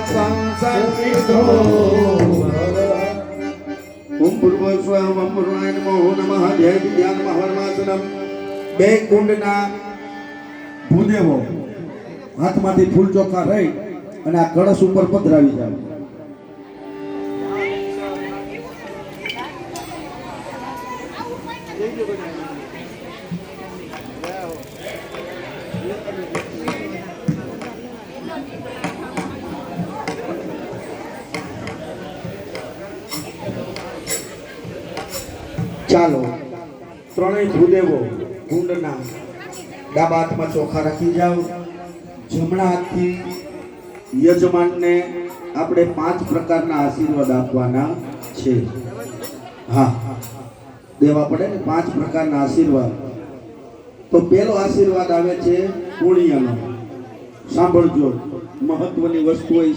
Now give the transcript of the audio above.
સંસિદ્ધો ઓમ પૂર્વ સ્વમ પૂર્ણાય નમો નમઃ જય વિદ્યા નમઃ વર્માસનમ બે કુંડના ભૂદેવો હાથમાંથી ફૂલ ચોખા રહી અને આ કળશ ઉપર પધરાવી જાવ. ચાલો ત્રણેય ભૂદેવો કુંડના ડાબા હાથમાં ચોખા રાખી જાઓ. જમણા હાથથી યજમાનને આપણે 5 પ્રકારના આશીર્વાદ આપવાના છે. હા, દેવા પડે ને 5 પ્રકારના આશીર્વાદ. તો પહેલો આશીર્વાદ આવે છે પુણ્યનો. સાંભળજો, મહત્વની વસ્તુ એ